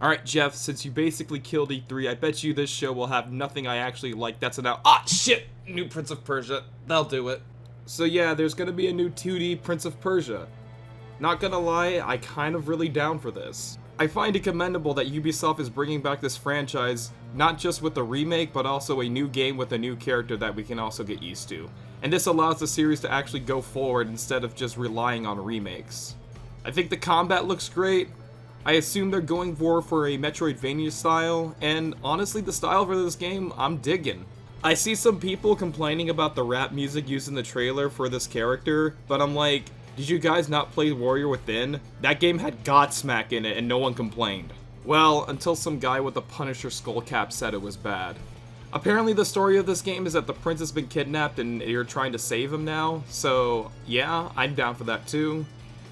Alright, Jeff, since you basically killed E3, I bet you this show will have nothing I actually like that's an out- Ah, shit! New Prince of Persia. That'll do it. So yeah, there's gonna be a new 2D Prince of Persia. Not gonna lie, I kind of really down for this. I find it commendable that Ubisoft is bringing back this franchise, not just with a remake, but also a new game with a new character that we can also get used to. And this allows the series to actually go forward instead of just relying on remakes. I think the combat looks great. I assume they're going for a Metroidvania style, and honestly the style for this game, I'm digging. I see some people complaining about the rap music used in the trailer for this character, but I'm like, did you guys not play Warrior Within? That game had Godsmack in it and no one complained. Well, until some guy with a Punisher skull cap said it was bad. Apparently the story of this game is that the prince has been kidnapped and you're trying to save him now, so yeah, I'm down for that too.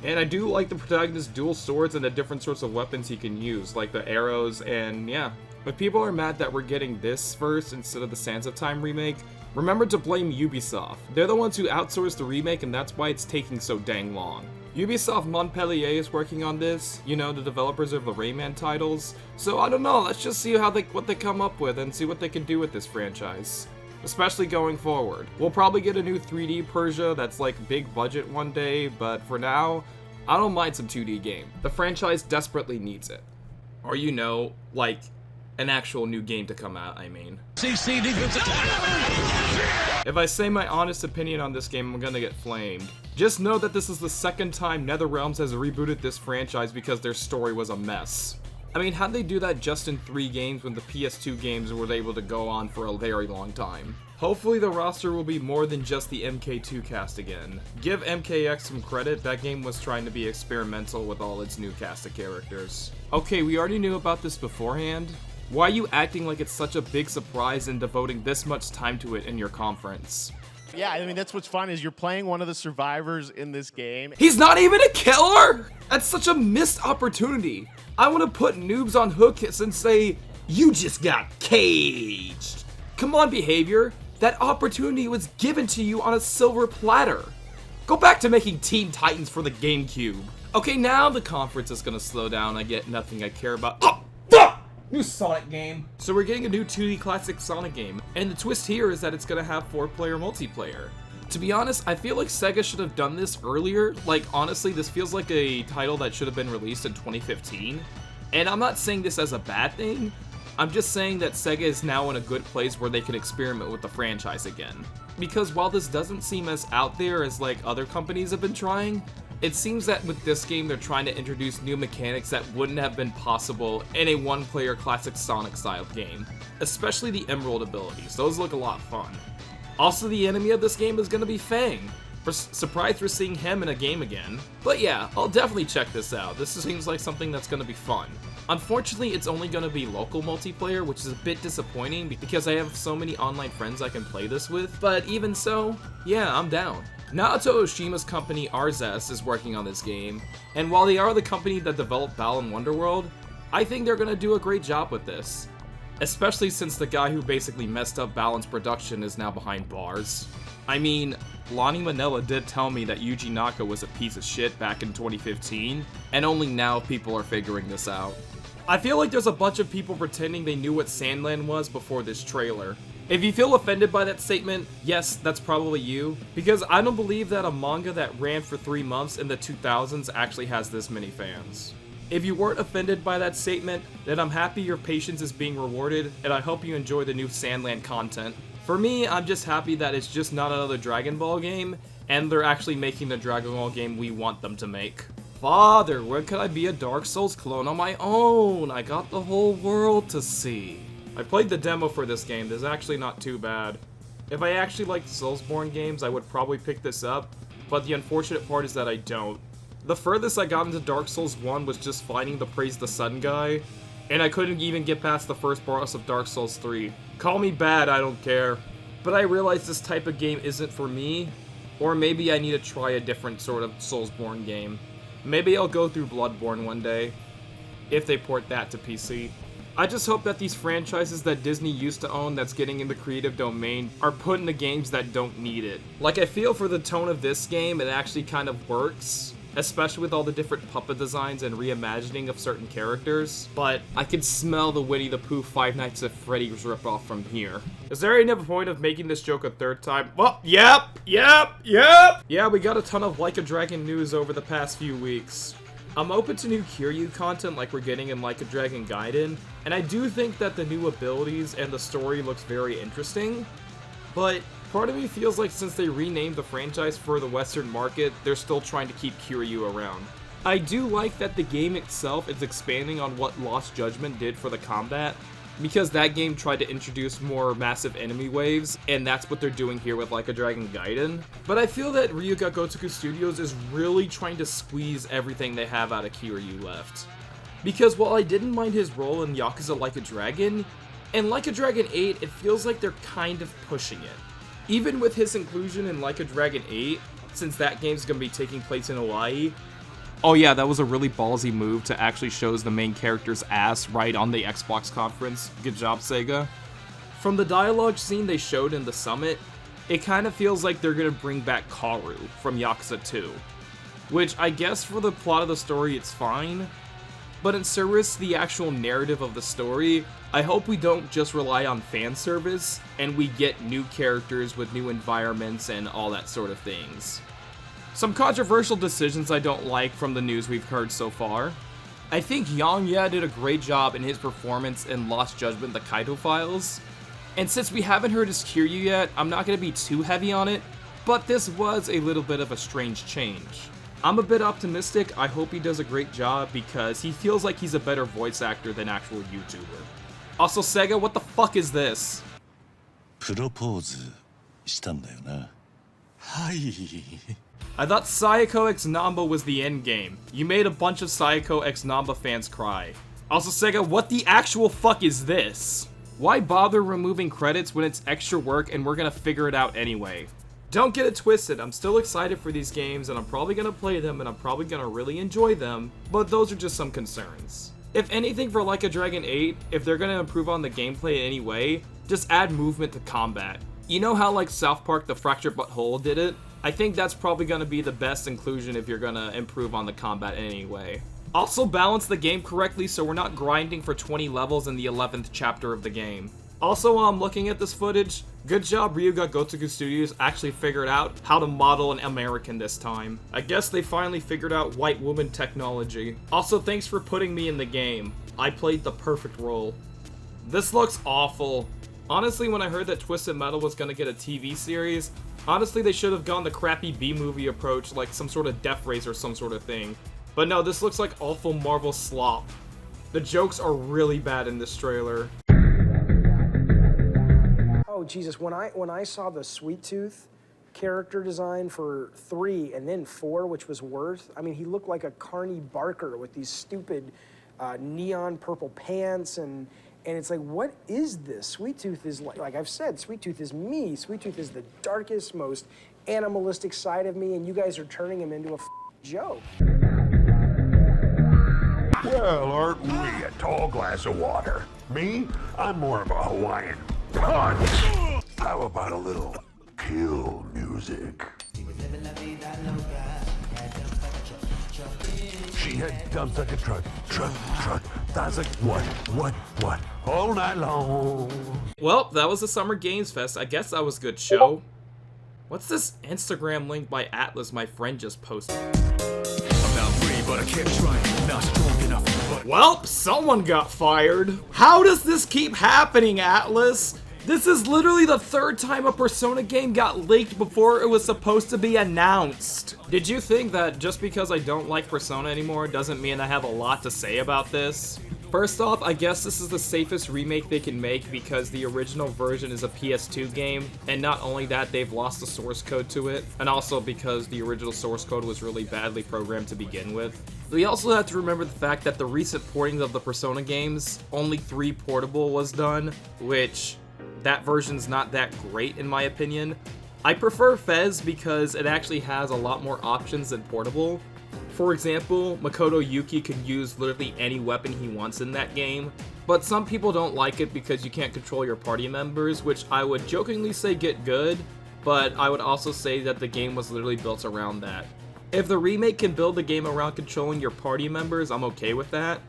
And I do like the protagonist's dual swords and the different sorts of weapons he can use, like the arrows, and yeah. If people are mad that we're getting this first instead of the Sands of Time remake, remember to blame Ubisoft. They're the ones who outsourced the remake and that's why it's taking so dang long. Ubisoft Montpellier is working on this, you know, the developers of the Rayman titles, so I don't know, let's just see what they come up with and see what they can do with this franchise. Especially going forward. We'll probably get a new 3D Persia that's like big budget one day, but for now, I don't mind some 2D game. The franchise desperately needs it. Or you know, like, an actual new game to come out, I mean. CC defense attack! If I say my honest opinion on this game, I'm gonna get flamed. Just know that this is the second time NetherRealms has rebooted this franchise because their story was a mess. I mean, how'd they do that just in 3 games when the PS2 games were able to go on for a very long time? Hopefully the roster will be more than just the MK2 cast again. Give MKX some credit, that game was trying to be experimental with all its new cast of characters. Okay, we already knew about this beforehand. Why are you acting like it's such a big surprise and devoting this much time to it in your conference? Yeah, I mean, that's what's fun is you're playing one of the survivors in this game. He's not even a killer? That's such a missed opportunity. I want to put noobs on hooks and say, you just got caged. Come on, behavior. That opportunity was given to you on a silver platter. Go back to making Teen Titans for the GameCube. Okay, now the conference is gonna slow down. I get nothing I care about. Oh, fuck! New Sonic game. So we're getting a new 2D classic Sonic game, and the twist here is that it's gonna have 4-player multiplayer. To be honest, I feel like Sega should have done this earlier. Like, honestly, this feels like a title that should have been released in 2015. And I'm not saying this as a bad thing, I'm just saying that Sega is now in a good place where they can experiment with the franchise again. Because while this doesn't seem as out there as like other companies have been trying, it seems that with this game they're trying to introduce new mechanics that wouldn't have been possible in a one-player classic Sonic style game. Especially the Emerald abilities, those look a lot fun. Also, the enemy of this game is gonna be Fang. Surprised we're seeing him in a game again. But yeah, I'll definitely check this out. This seems like something that's gonna be fun. Unfortunately, it's only gonna be local multiplayer, which is a bit disappointing because I have so many online friends I can play this with. But even so, yeah, I'm down. Naoto Oshima's company Arzest is working on this game, and while they are the company that developed Balan Wonderworld, I think they're gonna do a great job with this. Especially since the guy who basically messed up Balan's production is now behind bars. I mean, Lonnie Manella did tell me that Yuji Naka was a piece of shit back in 2015, and only now people are figuring this out. I feel like there's a bunch of people pretending they knew what SandLand was before this trailer. If you feel offended by that statement, yes, that's probably you, because I don't believe that a manga that ran for 3 months in the 2000s actually has this many fans. If you weren't offended by that statement, then I'm happy your patience is being rewarded, and I hope you enjoy the new SandLand content. For me, I'm just happy that it's just not another Dragon Ball game, and they're actually making the Dragon Ball game we want them to make. Father, when could I be a Dark Souls clone on my own? I got the whole world to see. I played the demo for this game, this is actually not too bad. If I actually liked Soulsborne games, I would probably pick this up, but the unfortunate part is that I don't. The furthest I got into Dark Souls 1 was just fighting the Praise the Sun guy, and I couldn't even get past the first boss of Dark Souls 3. Call me bad, I don't care. But I realize this type of game isn't for me, or maybe I need to try a different sort of Soulsborne game. Maybe I'll go through Bloodborne one day, if they port that to PC. I just hope that these franchises that Disney used to own that's getting in the creative domain are put into games that don't need it. Like, I feel for the tone of this game, it actually kind of works, especially with all the different puppet designs and reimagining of certain characters, but I can smell the Winnie the Pooh Five Nights at Freddy's ripoff from here. Is there any point of making this joke a third time? Well, yep! Yeah, we got a ton of Like a Dragon news over the past few weeks. I'm open to new Kiryu content like we're getting in Like a Dragon Gaiden, and I do think that the new abilities and the story looks very interesting, but part of me feels like since they renamed the franchise for the Western market, they're still trying to keep Kiryu around. I do like that the game itself is expanding on what Lost Judgment did for the combat, because that game tried to introduce more massive enemy waves, and that's what they're doing here with Like a Dragon Gaiden. But I feel that Ryuga Gotoku Studios is really trying to squeeze everything they have out of Kiryu left. Because while I didn't mind his role in Yakuza Like a Dragon, in Like a Dragon 8, it feels like they're kind of pushing it. Even with his inclusion in Like a Dragon 8, since that game's gonna be taking place in Hawaii. Oh yeah, that was a really ballsy move to actually shows the main character's ass right on the Xbox conference. Good job, Sega. From the dialogue scene they showed in the summit, it kind of feels like they're gonna bring back Karu from Yakuza 2. Which I guess for the plot of the story it's fine, but in service to the actual narrative of the story, I hope we don't just rely on fan service, and we get new characters with new environments and all that sort of things. Some controversial decisions I don't like from the news we've heard so far. I think Yang did a great job in his performance in Lost Judgment: The Kaito Files, and since we haven't heard his Kiryu yet, I'm not going to be too heavy on it, but this was a little bit of a strange change. I'm a bit optimistic. I hope he does a great job because he feels like he's a better voice actor than actual YouTuber. Also, Sega, what the fuck is this? プロポーズしたんだよな。はい。 I thought Sayako X Namba was the end game. You made a bunch of Sayako X Namba fans cry. Also, Sega, what the actual fuck is this? Why bother removing credits when it's extra work and we're gonna figure it out anyway? Don't get it twisted, I'm still excited for these games and I'm probably gonna play them and I'm probably gonna really enjoy them, but those are just some concerns. If anything for Like a Dragon 8, if they're gonna improve on the gameplay in any way, just add movement to combat. You know how like South Park The Fractured But Whole did it? I think that's probably gonna be the best inclusion if you're gonna improve on the combat in any way. Also balance the game correctly so we're not grinding for 20 levels in the 11th chapter of the game. Also, looking at this footage, good job Ryuga Gotoku Studios actually figured out how to model an American this time. I guess they finally figured out white woman technology. Also, thanks for putting me in the game. I played the perfect role. This looks awful. Honestly, when I heard that Twisted Metal was gonna get a TV series, honestly they should have gone the crappy B-movie approach like some sort of Death Race or some sort of thing. But no, this looks like awful Marvel slop. The jokes are really bad in this trailer. Oh Jesus, when I saw the Sweet Tooth character design for 3 and then 4, which was worse, I mean, he looked like a Carney Barker with these stupid neon purple pants and it's like, what is this? Sweet Tooth is like I've said, Sweet Tooth is me. Sweet Tooth is the darkest, most animalistic side of me, and you guys are turning him into a joke. Well, aren't we a tall glass of water? Me? I'm more of a Hawaiian punch. How about a little kill music? She had dumps like a truck. That's like what? All night long. Well, that was the Summer Games Fest. I guess that was a good show. What's this Instagram link by Atlas my friend just posted? But I kept trying, not strong enough. Well, someone got fired. How does this keep happening, Atlas? This is literally the 3rd time a Persona game got leaked before it was supposed to be announced. Did you think that just because I don't like Persona anymore doesn't mean I have a lot to say about this? First off, I guess this is the safest remake they can make because the original version is a PS2 game, and not only that, they've lost the source code to it, and also because the original source code was really badly programmed to begin with. We also have to remember the fact that the recent porting of the Persona games, only 3 portable was done, which that version's not that great in my opinion. I prefer Fez because it actually has a lot more options than portable. For example, Makoto Yuki can use literally any weapon he wants in that game, but some people don't like it because you can't control your party members, which I would jokingly say get good, but I would also say that the game was literally built around that. If the remake can build the game around controlling your party members, I'm okay with that.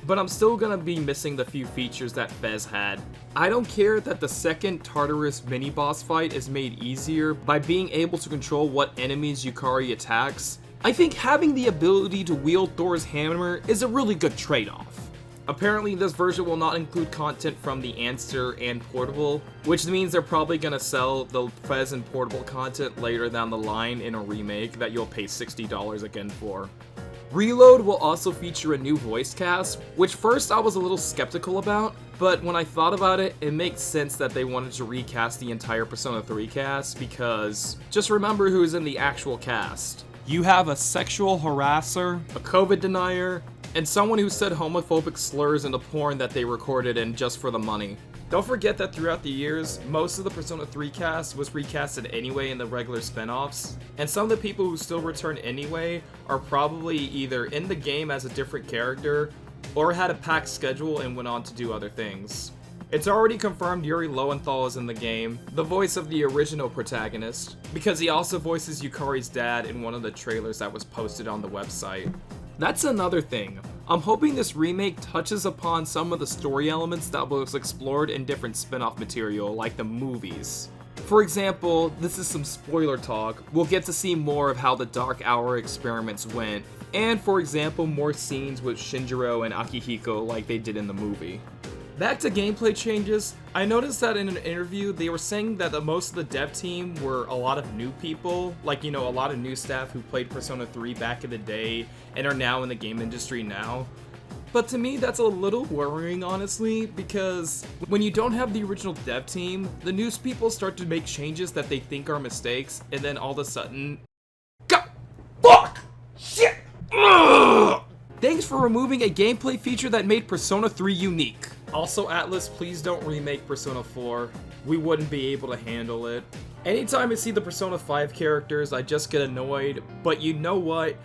But I'm still gonna be missing the few features that Fez had. I don't care that the second Tartarus mini-boss fight is made easier by being able to control what enemies Yukari attacks. I think having the ability to wield Thor's hammer is a really good trade-off. Apparently this version will not include content from the Answer and Portable, which means they're probably gonna sell the Fez and Portable content later down the line in a remake that you'll pay $60 again for. Reload will also feature a new voice cast, which first I was a little skeptical about, but when I thought about it, it makes sense that they wanted to recast the entire Persona 3 cast, because just remember who's in the actual cast. You have a sexual harasser, a COVID denier, and someone who said homophobic slurs in the porn that they recorded in just for the money. Don't forget that throughout the years, most of the Persona 3 cast was recasted anyway in the regular spin-offs, and some of the people who still return anyway are probably either in the game as a different character, or had a packed schedule and went on to do other things. It's already confirmed Yuri Lowenthal is in the game, the voice of the original protagonist, because he also voices Yukari's dad in one of the trailers that was posted on the website. That's another thing. I'm hoping this remake touches upon some of the story elements that was explored in different spin-off material, like the movies. For example, this is some spoiler talk, we'll get to see more of how the Dark Hour experiments went, and for example, more scenes with Shinjiro and Akihiko like they did in the movie. Back to gameplay changes, I noticed that in an interview they were saying that most of the dev team were a lot of new people, like, you know, a lot of new staff who played Persona 3 back in the day and are now in the game industry now. But to me that's a little worrying, honestly, because when you don't have the original dev team, the new people start to make changes that they think are mistakes, and then all of a sudden, fuck! Shit! Ugh! Thanks for removing a gameplay feature that made Persona 3 unique. Also, Atlas, please don't remake Persona 4. We wouldn't be able to handle it. Anytime I see the Persona 5 characters, I just get annoyed, but you know what?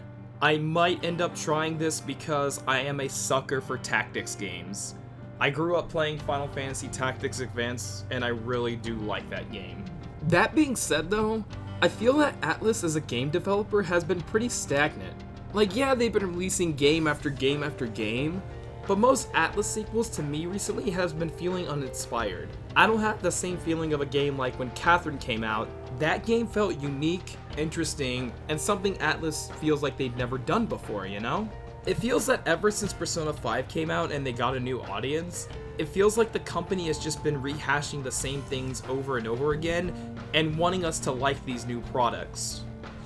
I might end up trying this because I am a sucker for tactics games. I grew up playing Final Fantasy Tactics Advance, and I really do like that game. That being said though, I feel that Atlas as a game developer has been pretty stagnant. Like, yeah, they've been releasing game after game after game, but most Atlas sequels to me recently has been feeling uninspired. I don't have the same feeling of a game like when Catherine came out. That game felt unique, interesting, and something Atlas feels like they'd never done before, you know? It feels that ever since Persona 5 came out and they got a new audience, it feels like the company has just been rehashing the same things over and over again and wanting us to like these new products.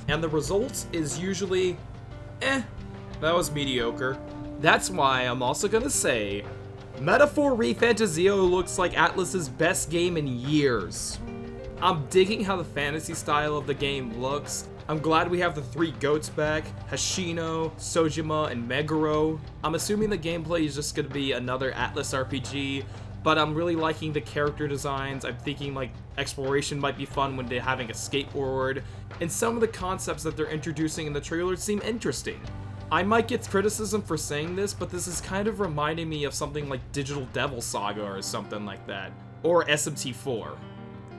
And the result is usually, that was mediocre. That's why I'm also gonna say, Metaphor Fantazio looks like Atlas's best game in years. I'm digging how the fantasy style of the game looks. I'm glad we have the 3 goats back, Hashino, Sojima, and Meguro. I'm assuming the gameplay is just gonna be another Atlas RPG, but I'm really liking the character designs. I'm thinking like exploration might be fun when they're having a skateboard, and some of the concepts that they're introducing in the trailer seem interesting. I might get criticism for saying this, but this is kind of reminding me of something like Digital Devil Saga or something like that, or SMT4.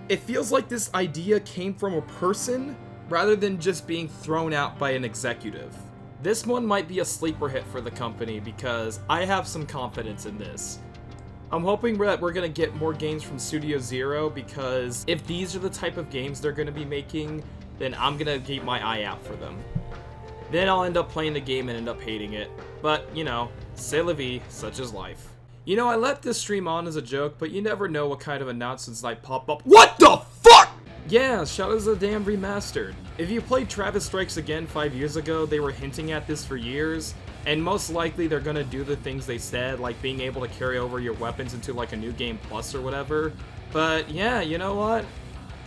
It feels like this idea came from a person rather than just being thrown out by an executive. This one might be a sleeper hit for the company because I have some confidence in this. I'm hoping that we're gonna get more games from Studio Zero, because if these are the type of games they're gonna be making, then I'm gonna keep my eye out for them. Then I'll end up playing the game and end up hating it. But, you know, c'est la vie, such is life. You know, I let this stream on as a joke, but you never know what kind of announcements might pop up. What the fuck?! Yeah, Shadows of the Damned Remastered. If you played Travis Strikes Again 5 years ago, they were hinting at this for years, and most likely they're gonna do the things they said, like being able to carry over your weapons into like a New Game Plus or whatever. But yeah, you know what?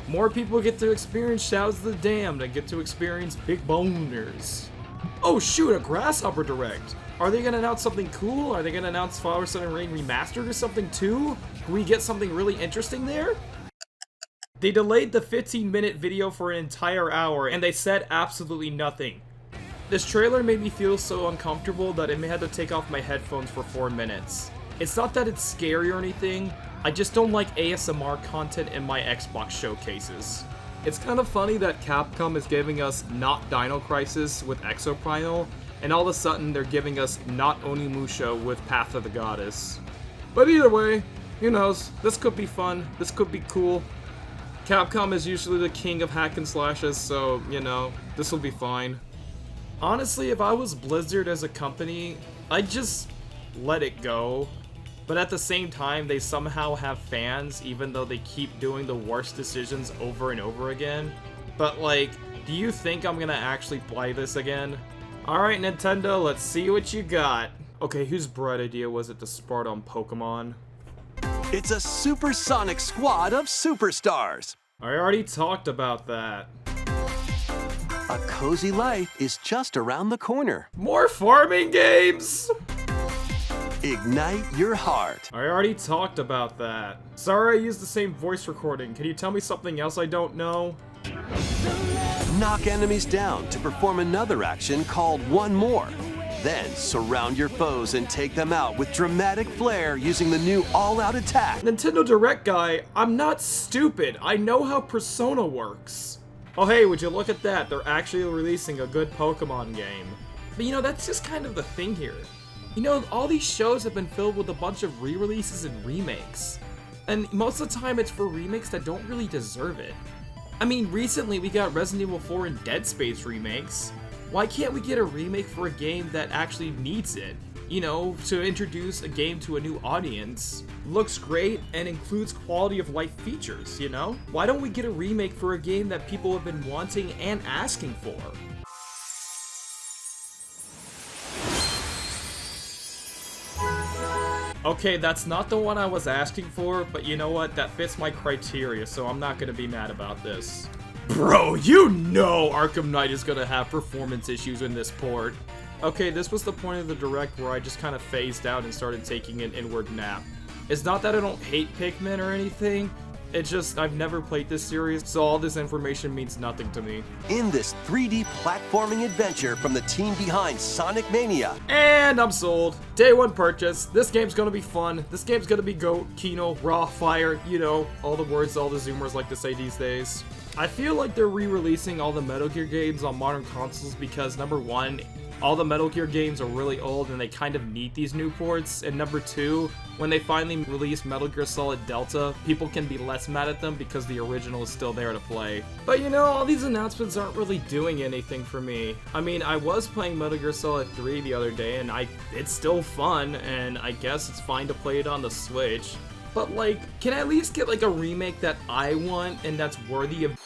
More people get to experience Shadows of the Damned and get to experience big boners. Oh shoot, a Grasshopper Direct! Are they gonna announce something cool? Are they gonna announce Flower Sun and Rain Remastered or something too? Can we get something really interesting there? They delayed the 15-minute video for an entire hour and they said absolutely nothing. This trailer made me feel so uncomfortable that I may have to take off my headphones for 4 minutes. It's not that it's scary or anything, I just don't like ASMR content in my Xbox showcases. It's kind of funny that Capcom is giving us not Dino Crisis with Exoprimal, and all of a sudden they're giving us not Onimusha with Path of the Goddess. But either way, who knows, this could be fun, this could be cool. Capcom is usually the king of hack and slashes, so, you know, this will be fine. Honestly, if I was Blizzard as a company, I'd just let it go. But at the same time, they somehow have fans, even though they keep doing the worst decisions over and over again. But like, do you think I'm gonna actually play this again? Alright, Nintendo, let's see what you got. Okay, whose bright idea was it to start on Pokemon? It's a supersonic squad of superstars. I already talked about that. A cozy life is just around the corner. More farming games! Ignite your heart. I already talked about that. Sorry I used the same voice recording. Can you tell me something else I don't know? Knock enemies down to perform another action called One More. Then surround your foes and take them out with dramatic flair using the new all-out attack. Nintendo Direct guy, I'm not stupid. I know how Persona works. Oh hey, would you look at that? They're actually releasing a good Pokemon game. But you know, that's just kind of the thing here. You know, all these shows have been filled with a bunch of re-releases and remakes. And most of the time it's for remakes that don't really deserve it. I mean, recently we got Resident Evil 4 and Dead Space remakes. Why can't we get a remake for a game that actually needs it? You know, to introduce a game to a new audience. Looks great and includes quality of life features, you know? Why don't we get a remake for a game that people have been wanting and asking for? Okay, that's not the one I was asking for, but you know what? That fits my criteria, so I'm not gonna be mad about this. Bro, you know Arkham Knight is gonna have performance issues in this port. Okay, this was the point of the Direct where I just kind of phased out and started taking an inward nap. It's not that I don't hate Pikmin or anything, it's just I've never played this series, so all this information means nothing to me. In this 3D platforming adventure from the team behind Sonic Mania. And I'm sold. Day one purchase. This game's gonna be fun. This game's gonna be GOAT, Kino, Raw, Fire, you know, all the words all the Zoomers like to say these days. I feel like they're re-releasing all the Metal Gear games on modern consoles because number one, all the Metal Gear games are really old and they kind of need these new ports, and number two, when they finally release Metal Gear Solid Delta, people can be less mad at them because the original is still there to play. But you know, all these announcements aren't really doing anything for me. I mean, I was playing Metal Gear Solid 3 the other day and it's still fun, and I guess it's fine to play it on the Switch. But like, can I at least get like a remake that I want and that's worthy of...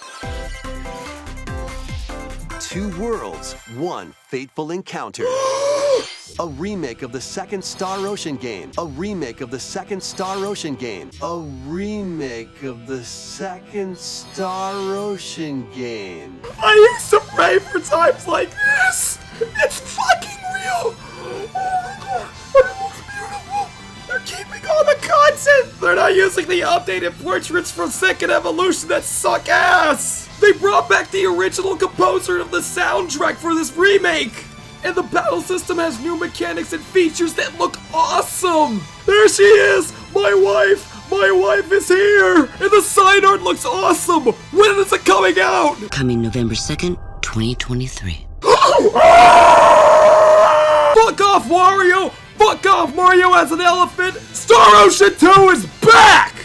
Two worlds, one fateful encounter. A remake of the second Star Ocean game. A remake of the second Star Ocean game. A remake of the second Star Ocean game. I used to pray for times like this! It's fucking real! Oh my god, it looks beautiful! They're keeping all the content! They're not using the updated portraits from Second Evolution that suck ass! They brought back the original composer of the soundtrack for this remake! And the battle system has new mechanics and features that look awesome! There she is! My wife! My wife is here! And the side art looks awesome! When is it coming out? Coming November 2nd, 2023. Fuck off, Wario! Fuck off, Mario as an elephant! Star Ocean 2 is back!